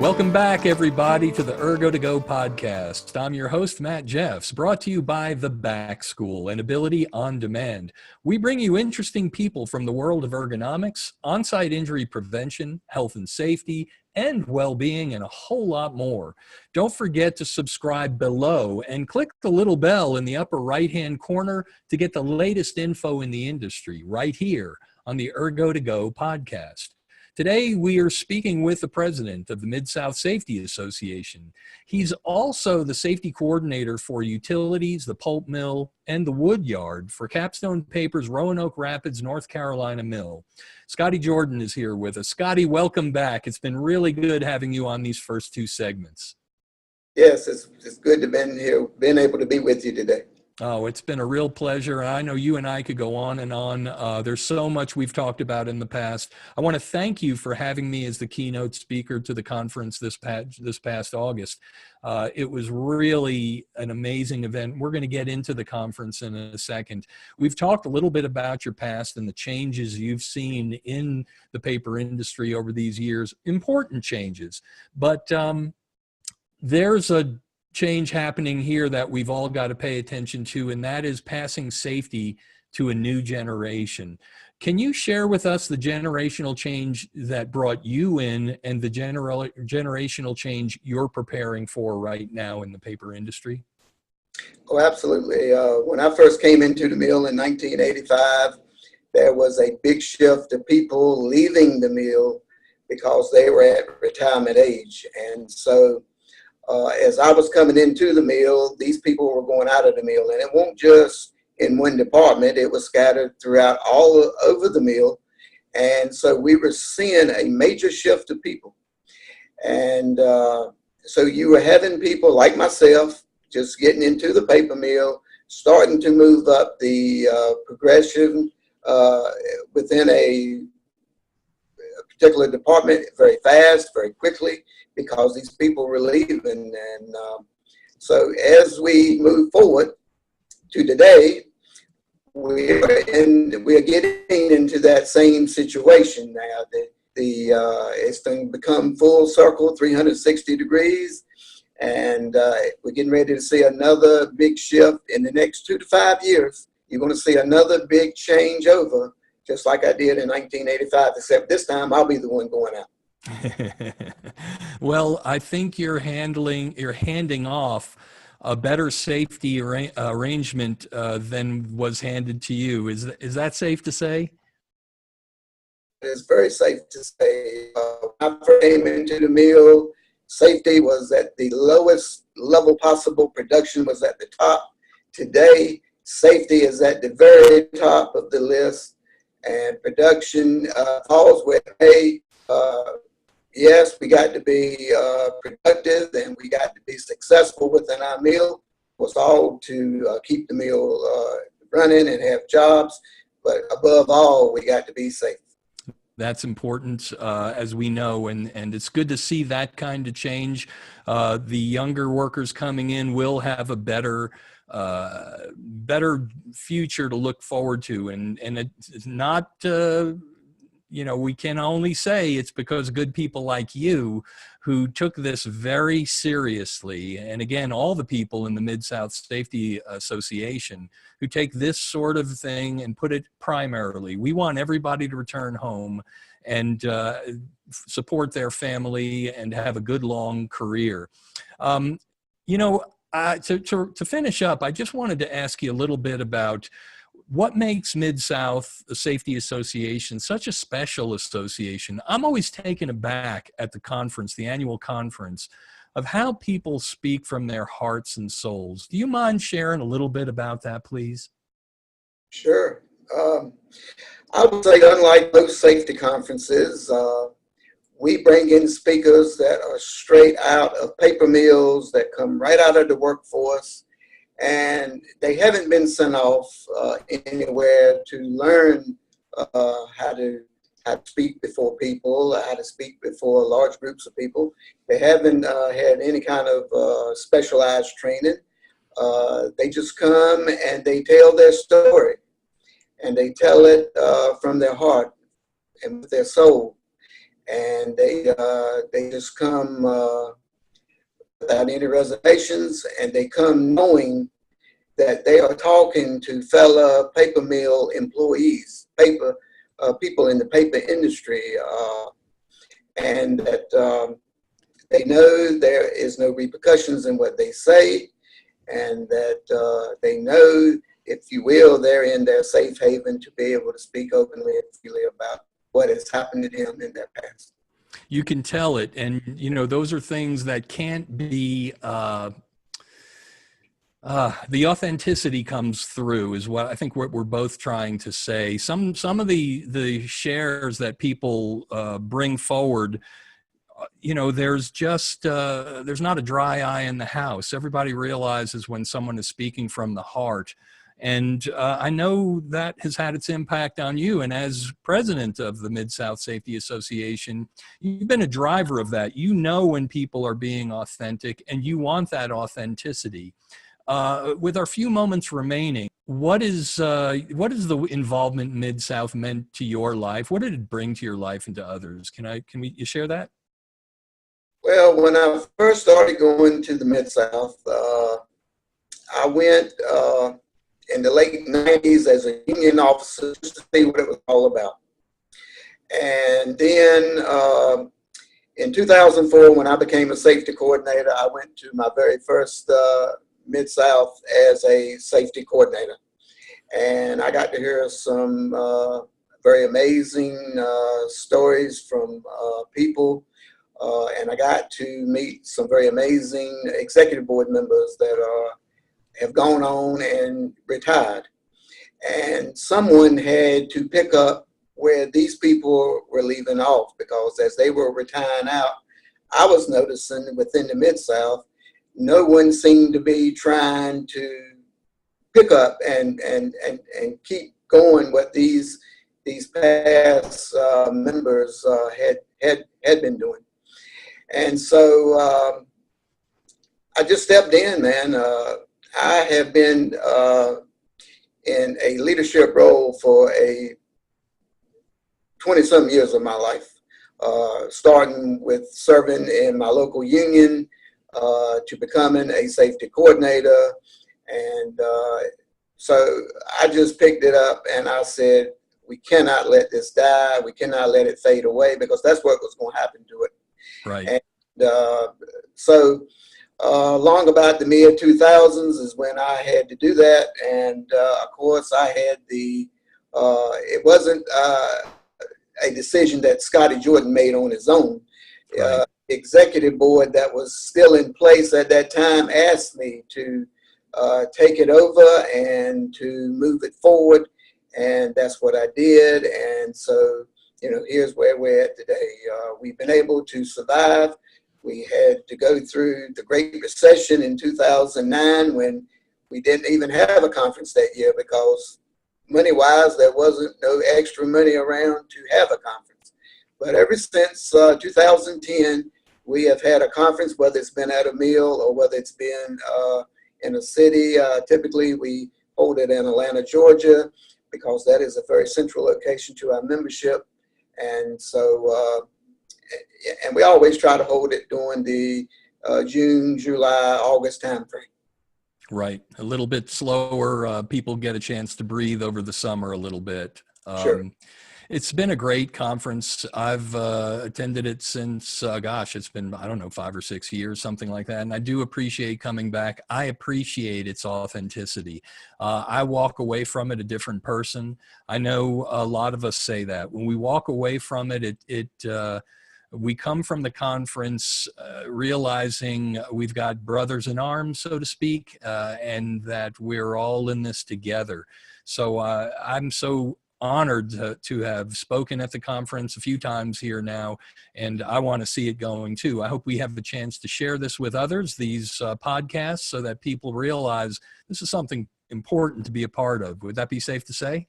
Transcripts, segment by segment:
Welcome back, everybody, to the Ergo2go Podcast. I'm your host, Matt Jeffs, brought to you by The Back School and Ability on Demand. We bring you interesting people from the world of ergonomics, on-site injury prevention, health and safety, and well-being, and a whole lot more. Don't forget to subscribe below and click the little bell in the upper right-hand corner to get the latest info in the industry right here on the Ergo2go Podcast. Today, we are speaking with the president of the Mid-South Safety Association. He's also the safety coordinator for utilities, the pulp mill, and the wood yard for Kapstone Paper's Roanoke Rapids, North Carolina mill. Scottie Jordan is here with us. Scottie, welcome back. It's been really good having you on these first two segments. Yes, it's good to be here, being able to be with you today. Oh, it's been a real pleasure. I know you and I could go on and on. There's so much we've talked about in the past. I want to thank you for having me as the keynote speaker to the conference this past August. It was really an amazing event. We're going to get into the conference in a second. We've talked a little bit about your past and the changes you've seen in the paper industry over these years, important changes. But there's a change happening here that we've all got to pay attention to, and that is passing safety to a new generation. Can you share with us the generational change that brought you in and the generational change you're preparing for right now in the paper industry? Oh, absolutely. When I first came into the mill in 1985, there was a big shift of people leaving the mill because they were at retirement age. And so as I was coming into the mill, these people were going out of the mill, and it won't just in one department. It was scattered throughout all over the mill. And so we were seeing a major shift of people. And so you were having people like myself just getting into the paper mill, starting to move up the progression within a particular department very fast, very quickly, because these people were leaving. And so as we move forward to today, we're getting into that same situation now. It's going to become full circle, 360 degrees, and we're getting ready to see another big shift in the next 2 to 5 years. You're going to see another big changeover, just like I did in 1985, except this time I'll be the one going out. Well, I think you're handing off a better safety arrangement than was handed to you. Is that safe to say? It's very safe to say. When I first came into the mill, safety was at the lowest level possible. Production was at the top. Today, safety is at the very top of the list, and production falls where they yes, we got to be productive, and we got to be successful within our mill. It was all to keep the mill running and have jobs, but above all, we got to be safe. That's important, as we know, and it's good to see that kind of change. The younger workers coming in will have a better future to look forward to, and it's not we can only say it's because good people like you who took this very seriously. And again, all the people in the Mid-South Safety Association who take this sort of thing and put it primarily. We want everybody to return home and support their family and have a good long career. To finish up, I just wanted to ask you a little bit about what makes Mid-South Safety Association such a special association. I'm always taken aback at the conference, the annual conference, of how people speak from their hearts and souls. Do you mind sharing a little bit about that, please? Sure. I would say, unlike most safety conferences, we bring in speakers that are straight out of paper mills, that come right out of the workforce, and they haven't been sent off anywhere to learn how to speak before people, how to speak before large groups of people. They haven't had any kind of specialized training. They just come and they tell their story, and they tell it from their heart and with their soul. and they just come without any reservations, and they come knowing that they are talking to fellow paper mill employees, people in the paper industry, and that they know there is no repercussions in what they say, and that they know, if you will, they're in their safe haven to be able to speak openly and freely about what has happened to them in their past. You can tell it. And, you know, those are things that can't be, the authenticity comes through is what I think we're both trying to say. Some of the shares that people bring forward, you know, there's just, there's not a dry eye in the house. Everybody realizes when someone is speaking from the heart. And I know that has had its impact on you. And as president of the Mid-South Safety Association, you've been a driver of that. You know when people are being authentic, and you want that authenticity. With our few moments remaining, what is the involvement Mid-South meant to your life? What did it bring to your life and to others? You share that? Well, when I first started going to the Mid-South, I went in the late 90s as a union officer just to see what it was all about. And then in 2004, when I became a safety coordinator, I went to my very first Mid-South as a safety coordinator. And I got to hear some very amazing stories from people. And I got to meet some very amazing executive board members that have gone on and retired. And someone had to pick up where these people were leaving off, because as they were retiring out, I was noticing within the Mid-South, no one seemed to be trying to pick up and keep going what these past members had been doing. And so I just stepped in, man. I have been in a leadership role for 20-some years of my life, starting with serving in my local union to becoming a safety coordinator. And so I just picked it up and I said, we cannot let this die. We cannot let it fade away, because that's what was going to happen to it. Right. And so long about the mid 2000s is when I had to do that. And of course I had it wasn't a decision that Scottie Jordan made on his own. Right. Executive board that was still in place at that time asked me to take it over and to move it forward. And that's what I did. And so, you know, here's where we're at today. We've been able to survive. We had to go through the Great Recession in 2009 when we didn't even have a conference that year, because money-wise, there wasn't no extra money around to have a conference. But ever since 2010, we have had a conference, whether it's been at a mill or whether it's been in a city. Typically, we hold it in Atlanta, Georgia, because that is a very central location to our membership. And so, and we always try to hold it during the June, July, August timeframe. Right. A little bit slower. People get a chance to breathe over the summer a little bit. Sure. It's been a great conference. I've attended it since, it's been, I don't know, 5 or 6 years, something like that. And I do appreciate coming back. I appreciate its authenticity. I walk away from it a different person. I know a lot of us say that. When we walk away from it, we come from the conference realizing we've got brothers in arms, so to speak, and that we're all in this together. So I'm so honored to have spoken at the conference a few times here now, and I want to see it going too. I hope we have the chance to share this with others, these podcasts, so that people realize this is something important to be a part of. Would that be safe to say?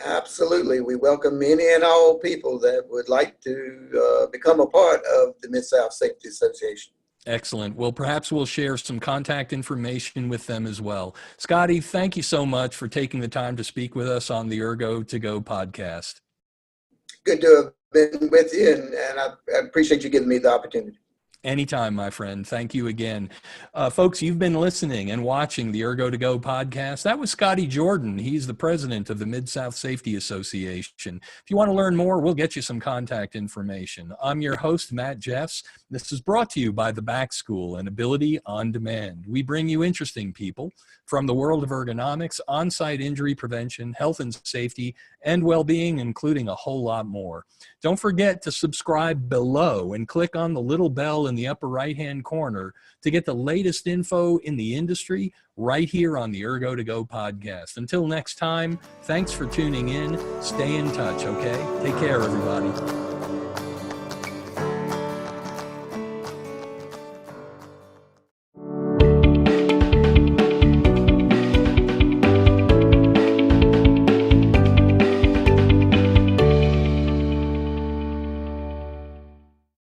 Absolutely. We welcome any and all people that would like to become a part of the Mid-South Safety Association. Excellent. Well, perhaps we'll share some contact information with them as well. Scottie, thank you so much for taking the time to speak with us on the Ergo2go podcast. Good to have been with you, and I appreciate you giving me the opportunity. Anytime, my friend. Thank you again. Folks, you've been listening and watching the Ergo2go podcast. That was Scottie Jordan. He's the president of the Mid-South Safety Association. If you want to learn more, we'll get you some contact information. I'm your host, Matt Jeffs. This is brought to you by the Back School and Ability on Demand. We bring you interesting people from the world of ergonomics, on-site injury prevention, health and safety, and well-being, including a whole lot more. Don't forget to subscribe below and click on the little bell in the upper right-hand corner to get the latest info in the industry right here on the Ergo2go podcast. Until next time, thanks for tuning in. Stay in touch, okay? Take care, everybody.